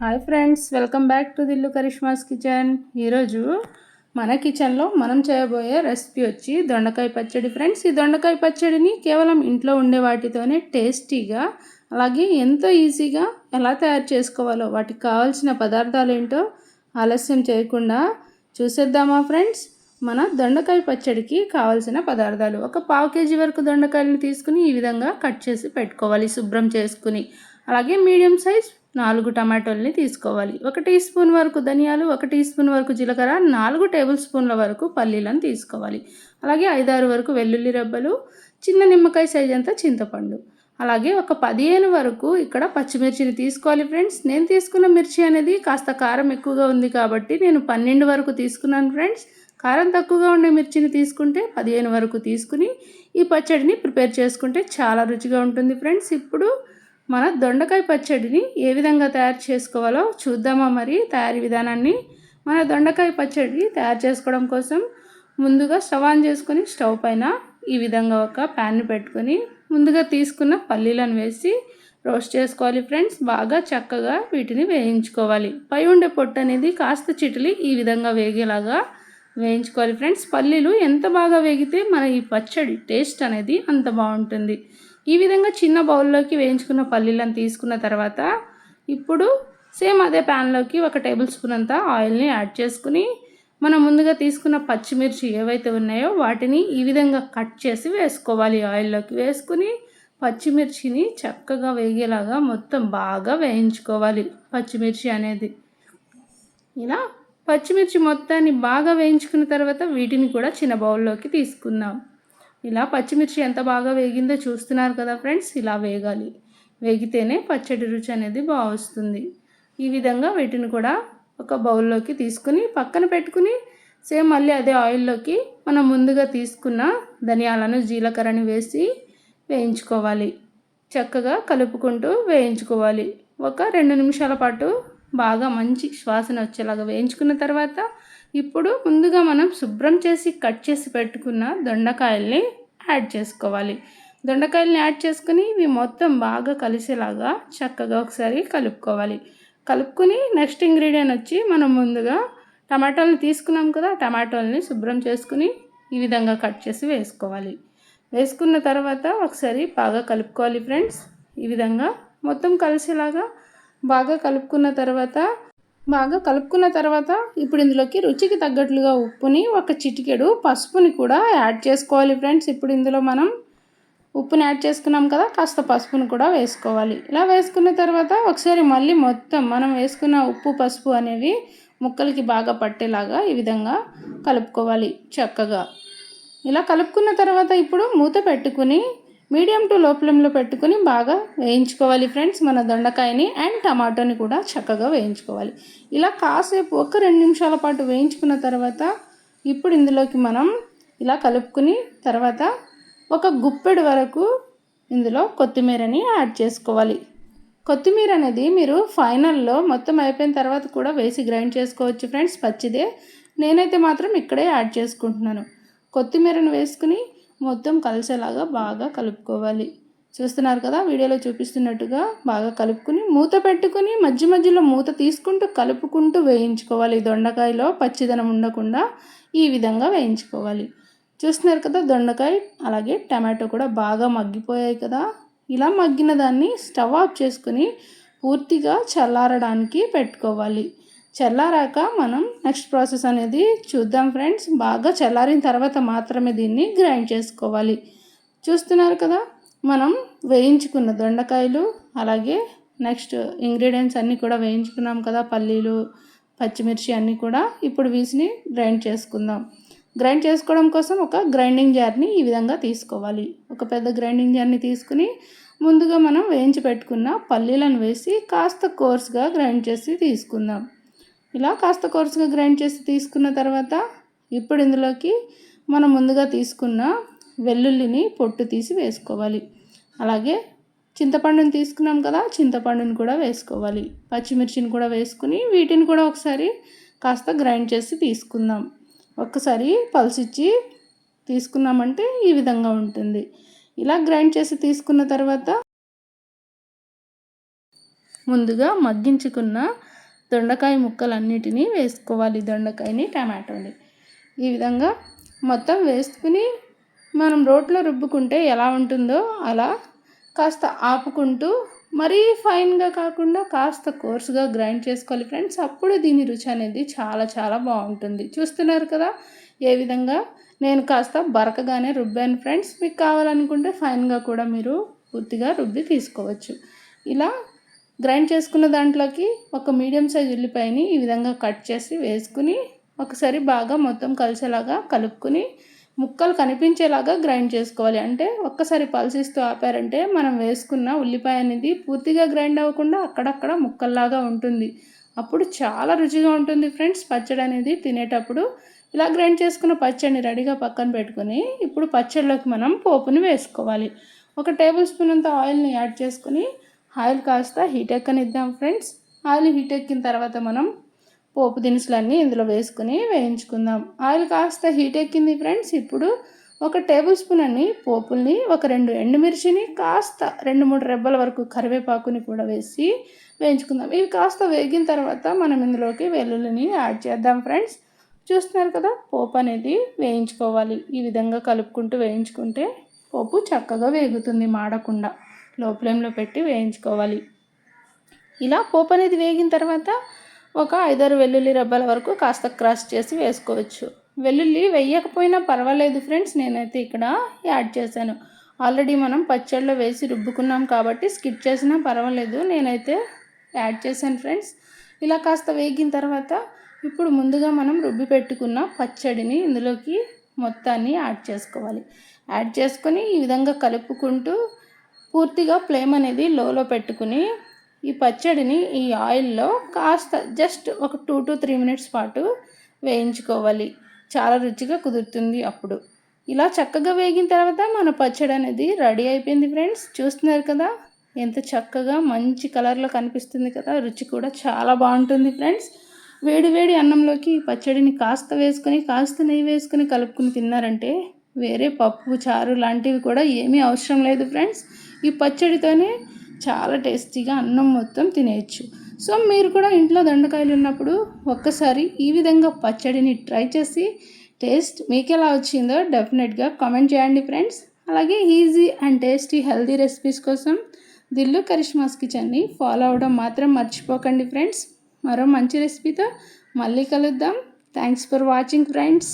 Hi friends, welcome back to Dillu Karishma's kitchen. ఈరోజు మన కిచెన్లో మనం చేయబోయే రెసిపీ వచ్చి దొండకాయ పచ్చడి. ఫ్రెండ్స్, ఈ దొండకాయ పచ్చడిని కేవలం ఇంట్లో ఉండే వాటితోనే టేస్టీగా అలాగే ఎంతో ఈజీగా ఎలా తయారు చేసుకోవాలో, వాటికి కావాల్సిన పదార్థాలు ఏంటో ఆలస్యం చేయకుండా చూసేద్దామా ఫ్రెండ్స్. మన దొండకాయ పచ్చడికి కావాల్సిన పదార్థాలు: ఒక పావు కేజీ వరకు దొండకాయలను తీసుకుని ఈ విధంగా కట్ చేసి పెట్టుకోవాలి, శుభ్రం చేసుకుని. అలాగే మీడియం సైజ్ 4 టమాటోల్ని తీసుకోవాలి. 1 టీ స్పూన్ వరకు ధనియాలు, 1 టీ స్పూన్ వరకు జీలకర్ర, 4 టేబుల్ స్పూన్ల వరకు పల్లీలను తీసుకోవాలి. అలాగే 5-6 వరకు వెల్లుల్లి రెబ్బలు, చిన్న నిమ్మకాయ సైజ్ అంతా చింతపండు. అలాగే ఒక 15 వరకు ఇక్కడ పచ్చిమిర్చిని తీసుకోవాలి. ఫ్రెండ్స్, నేను తీసుకున్న మిర్చి అనేది కాస్త కారం ఎక్కువగా ఉంది కాబట్టి నేను 12 వరకు తీసుకున్నాను. ఫ్రెండ్స్, కారం తక్కువగా ఉండే మిర్చిని తీసుకుంటే 15 వరకు తీసుకుని ఈ పచ్చడిని ప్రిపేర్ చేసుకుంటే చాలా రుచిగా ఉంటుంది. ఫ్రెండ్స్, ఇప్పుడు మన దొండకాయ పచ్చడిని ఏ విధంగా తయారు చేసుకోవాలో చూద్దామా. మరి తయారీ విధానాన్ని: మన దొండకాయ పచ్చడి తయారు చేసుకోవడం కోసం ముందుగా స్టవ్ ఆన్ చేసుకొని స్టవ్ పైన ఈ విధంగా ఒక ప్యాన్ని పెట్టుకొని ముందుగా తీసుకున్న పల్లీలను వేసి రోస్ట్ చేసుకోవాలి. ఫ్రెండ్స్, బాగా చక్కగా వీటిని వేయించుకోవాలి. పై ఉండే పొట్టు అనేది కాస్త చిటిలి ఈ విధంగా వేగేలాగా వేయించుకోవాలి. ఫ్రెండ్స్, పల్లీలు ఎంత బాగా వేగితే మన ఈ పచ్చడి టేస్ట్ అనేది అంత బాగుంటుంది. ఈ విధంగా చిన్న బౌల్లోకి వేయించుకున్న పల్లీలను తీసుకున్న తర్వాత ఇప్పుడు సేమ్ అదే ప్యాన్లోకి 1 టేబుల్ స్పూన్ అంతా ఆయిల్ని యాడ్ చేసుకుని మనం ముందుగా తీసుకున్న పచ్చిమిర్చి ఏవైతే ఉన్నాయో వాటిని ఈ విధంగా కట్ చేసి వేసుకోవాలి. ఆయిల్లోకి వేసుకుని పచ్చిమిర్చిని చక్కగా వేగేలాగా మొత్తం బాగా వేయించుకోవాలి. పచ్చిమిర్చి అనేది ఇలా పచ్చిమిర్చి మొత్తాన్ని బాగా వేయించుకున్న తర్వాత వీటిని కూడా చిన్న బౌల్లోకి తీసుకుందాం. ఇలా పచ్చిమిర్చి ఎంత బాగా వేగిందో చూస్తున్నారు కదా ఫ్రెండ్స్. ఇలా వేగాలి, వేగితేనే పచ్చడి రుచి అనేది బాగా వస్తుంది. ఈ విధంగా వీటిని కూడా ఒక బౌల్లోకి తీసుకుని పక్కన పెట్టుకుని సేమ్ మళ్ళీ అదే ఆయిల్లోకి మనం ముందుగా తీసుకున్న ధనియాలను, జీలకర్రని వేసి వేయించుకోవాలి. చక్కగా కలుపుకుంటూ వేయించుకోవాలి. ఒక 2 నిమిషాల పాటు బాగా మంచి వాసన వచ్చేలాగా వేయించుకున్న తర్వాత ఇప్పుడు ముందుగా మనం శుభ్రం చేసి కట్ చేసి పెట్టుకున్న దొండకాయల్ని యాడ్ చేసుకోవాలి. దొండకాయల్ని యాడ్ చేసుకుని ఇవి మొత్తం బాగా కలిసేలాగా చక్కగా ఒకసారి కలుపుకోవాలి. కలుపుకొని నెక్స్ట్ ఇంగ్రీడియంట్ వచ్చి మనం ముందుగా టమాటోల్ని తీసుకున్నాం కదా, టమాటోల్ని శుభ్రం చేసుకుని ఈ విధంగా కట్ చేసి వేసుకోవాలి. వేసుకున్న తర్వాత ఒకసారి బాగా కలుపుకోవాలి. ఫ్రెండ్స్, ఈ విధంగా మొత్తం కలిసేలాగా బాగా కలుపుకున్న తర్వాత ఇప్పుడు ఇందులోకి రుచికి తగ్గట్లుగా ఉప్పుని, 1 చిటికెడు పసుపుని కూడా యాడ్ చేసుకోవాలి. ఫ్రెండ్స్, ఇప్పుడు ఇందులో మనం ఉప్పుని యాడ్ చేసుకున్నాం కదా, కాస్త పసుపుని కూడా వేసుకోవాలి. ఇలా వేసుకున్న తర్వాత ఒకసారి మళ్ళీ మొత్తం మనం వేసుకున్న ఉప్పు, పసుపు అనేవి ముక్కలకి బాగా పట్టేలాగా ఈ విధంగా కలుపుకోవాలి చక్కగా. ఇలా కలుపుకున్న తర్వాత ఇప్పుడు మూత పెట్టుకుని మీడియం టు లో ఫ్లేమ్లో పెట్టుకుని బాగా వేయించుకోవాలి. ఫ్రెండ్స్, మన దొండకాయని అండ్ టమాటోని కూడా చక్కగా వేయించుకోవాలి. ఇలా కాసేపు 1-2 నిమిషాల పాటు వేయించుకున్న తర్వాత ఇప్పుడు ఇందులోకి మనం ఇలా కలుపుకుని తర్వాత 1 గుప్పెడు వరకు ఇందులో కొత్తిమీరని యాడ్ చేసుకోవాలి. కొత్తిమీర అనేది మీరు ఫైనల్లో మొత్తం అయిపోయిన తర్వాత కూడా వేసి గ్రైండ్ చేసుకోవచ్చు. ఫ్రెండ్స్, పచ్చిదే. నేనైతే మాత్రం ఇక్కడే యాడ్ చేసుకుంటున్నాను. కొత్తిమీరను వేసుకుని మొత్తం కలిసేలాగా బాగా కలుపుకోవాలి. చూస్తున్నారు కదా, వీడియోలో చూపిస్తున్నట్టుగా బాగా కలుపుకుని మూత పెట్టుకుని మధ్య మధ్యలో మూత తీసుకుంటూ కలుపుకుంటూ వేయించుకోవాలి. దొండకాయలో పచ్చిదనం ఉండకుండా ఈ విధంగా వేయించుకోవాలి. చూస్తున్నారు కదా, దొండకాయ అలాగే టమాటో కూడా బాగా మగ్గిపోయాయి కదా. ఇలా మగ్గిన దాన్ని స్టవ్ ఆఫ్ చేసుకుని పూర్తిగా చల్లారడానికి పెట్టుకోవాలి. చల్లారాక మనం నెక్స్ట్ ప్రాసెస్ అనేది చూద్దాం. ఫ్రెండ్స్, బాగా చల్లారిన తర్వాత మాత్రమే దీన్ని గ్రైండ్ చేసుకోవాలి. చూస్తున్నారు కదా, మనం వేయించుకున్న దొండకాయలు అలాగే నెక్స్ట్ ఇంగ్రీడియంట్స్ అన్నీ కూడా వేయించుకున్నాం కదా, పల్లీలు, పచ్చిమిర్చి అన్నీ కూడా. ఇప్పుడు వీటిని గ్రైండ్ చేసుకుందాం. గ్రైండ్ చేసుకోవడం కోసం ఒక గ్రైండింగ్ జార్ని ఈ విధంగా తీసుకోవాలి. ఒక పెద్ద గ్రైండింగ్ జార్ని తీసుకుని ముందుగా మనం వేయించి పెట్టుకున్న పల్లీలను వేసి కాస్త కోర్స్గా గ్రైండ్ చేసి తీసుకుందాం. ఇలా కాస్త కోర్సుగా గ్రైండ్ చేసి తీసుకున్న తర్వాత ఇప్పుడు ఇందులోకి మనం ముందుగా తీసుకున్న వెల్లుల్లిని పొట్టు తీసి వేసుకోవాలి. అలాగే చింతపండుని తీసుకున్నాం కదా, చింతపండుని కూడా వేసుకోవాలి. పచ్చిమిర్చిని కూడా వేసుకుని వీటిని కూడా ఒకసారి కాస్త గ్రైండ్ చేసి తీసుకుందాం. ఒక్కసారి పల్సిచ్చి తీసుకున్నామంటే ఈ విధంగా ఉంటుంది. ఇలా గ్రైండ్ చేసి తీసుకున్న తర్వాత ముందుగా మగ్గించుకున్న దొండకాయ ముక్కలన్నిటినీ వేసుకోవాలి. దొండకాయని, టమాటోని ఈ విధంగా మొత్తం వేసుకుని మనం రోట్లో రుబ్బుకుంటే ఎలా ఉంటుందో అలా కాస్త ఆపుకుంటూ మరీ ఫైన్గా కాకుండా కాస్త కోర్సుగా గ్రైండ్ చేసుకోవాలి ఫ్రెండ్స్. అప్పుడు దీని రుచి అనేది చాలా చాలా బాగుంటుంది. చూస్తున్నారు కదా ఏ విధంగా నేను కాస్త బరకగానే రుబ్బాను ఫ్రెండ్స్. మీకు కావాలనుకుంటే ఫైన్గా కూడా మీరు పూర్తిగా రుబ్బి తీసుకోవచ్చు. ఇలా గ్రైండ్ చేసుకున్న దాంట్లోకి ఒక మీడియం సైజ్ ఉల్లిపాయని ఈ విధంగా కట్ చేసి వేసుకుని ఒకసారి బాగా మొత్తం కలిసేలాగా కలుపుకుని ముక్కలు కనిపించేలాగా గ్రైండ్ చేసుకోవాలి. అంటే ఒక్కసారి పల్సిస్తూ ఆపారంటే మనం వేసుకున్న ఉల్లిపాయ అనేది పూర్తిగా గ్రైండ్ అవ్వకుండా అక్కడక్కడ ముక్కల్లాగా ఉంటుంది. అప్పుడు చాలా రుచిగా ఉంటుంది ఫ్రెండ్స్ పచ్చడి అనేది తినేటప్పుడు. ఇలా గ్రైండ్ చేసుకున్న పచ్చడిని రెడీగా పక్కన పెట్టుకుని ఇప్పుడు పచ్చడిలోకి మనం పోపుని వేసుకోవాలి. 1 టేబుల్ స్పూన్ అంత ఆయిల్ని యాడ్ చేసుకుని ఆయిల్ కాస్త హీట్ ఎక్కనిద్దాం ఫ్రెండ్స్. ఆయిల్ హీట్ ఎక్కిన తర్వాత మనం పోపు దినుసులన్నీ ఇందులో వేసుకుని వేయించుకుందాం. ఆయిల్ కాస్త హీట్ ఎక్కింది ఫ్రెండ్స్. ఇప్పుడు 1 టేబుల్ స్పూన్ అన్ని పోపుల్ని, 2 ఎండుమిర్చిని, కాస్త 2-3 రెబ్బల వరకు కరివేపాకుని కూడా వేసి వేయించుకుందాం. ఇవి కాస్త వేగిన తర్వాత మనం ఇందులోకి వెల్లుల్లిని యాడ్ చేద్దాం ఫ్రెండ్స్. చూస్తున్నారు కదా పోపు అనేది వేయించుకోవాలి. ఈ విధంగా కలుపుకుంటూ వేయించుకుంటే పోపు చక్కగా వేగుతుంది, మాడకుండా లో ఫ్లేమ్లో పెట్టి వేయించుకోవాలి. ఇలా పోపు అనేది వేగిన తర్వాత ఒక 5-6 వెల్లుల్లి రెబ్బల వరకు కాస్త క్రష్ చేసి వేసుకోవచ్చు. వెల్లుల్లి వేయకపోయినా పర్వాలేదు ఫ్రెండ్స్, నేనైతే ఇక్కడ యాడ్ చేశాను. ఆల్రెడీ మనం పచ్చడిలో వేసి రుబ్బుకున్నాం కాబట్టి స్కిప్ చేసినా పర్వాలేదు, నేనైతే యాడ్ చేశాను ఫ్రెండ్స్. ఇలా కాస్త వేగిన తర్వాత ఇప్పుడు ముందుగా మనం రుబ్బి పెట్టుకున్న పచ్చడిని ఇందులోకి మొత్తాన్ని యాడ్ చేసుకోవాలి. యాడ్ చేసుకొని ఈ విధంగా కలుపుకుంటూ పూర్తిగా ఫ్లేమ్ అనేది లోలో పెట్టుకుని ఈ పచ్చడిని ఈ ఆయిల్లో కాస్త జస్ట్ ఒక 2 to 3 మినిట్స్ పాటు వేయించుకోవాలి. చాలా రుచిగా కుదురుతుంది అప్పుడు. ఇలా చక్కగా వేగిన తర్వాత మన పచ్చడి అనేది రెడీ అయిపోయింది ఫ్రెండ్స్. చూస్తున్నారు కదా ఎంత చక్కగా మంచి కలర్లో కనిపిస్తుంది కదా. రుచి కూడా చాలా బాగుంటుంది ఫ్రెండ్స్. వేడి వేడి అన్నంలోకి ఈ పచ్చడిని కాస్త వేసుకొని కాస్త నెయ్యి వేసుకొని కలుపుకుని తిన్నారంటే వేరే పప్పు, చారు లాంటివి కూడా ఏమీ అవసరం లేదు ఫ్రెండ్స్. ఈ పచ్చడితోనే చాలా టేస్టీగా అన్నం మొత్తం తినేయచ్చు. సో మీరు కూడా ఇంట్లో దొండకాయలు ఉన్నప్పుడు ఒక్కసారి ఈ విధంగా పచ్చడిని ట్రై చేసి టేస్ట్ మీకు ఎలా వచ్చిందో డెఫినెట్గా కామెంట్ చేయండి ఫ్రెండ్స్. అలాగే easy and tasty healthy recipes కోసం దిల్లు కరిష్మాస్ కిచెన్ని ఫాలో అవ్వడం మాత్రం మర్చిపోకండి ఫ్రెండ్స్. మరో మంచి రెసిపీతో మళ్ళీ కలుద్దాం. Thanks for watching friends.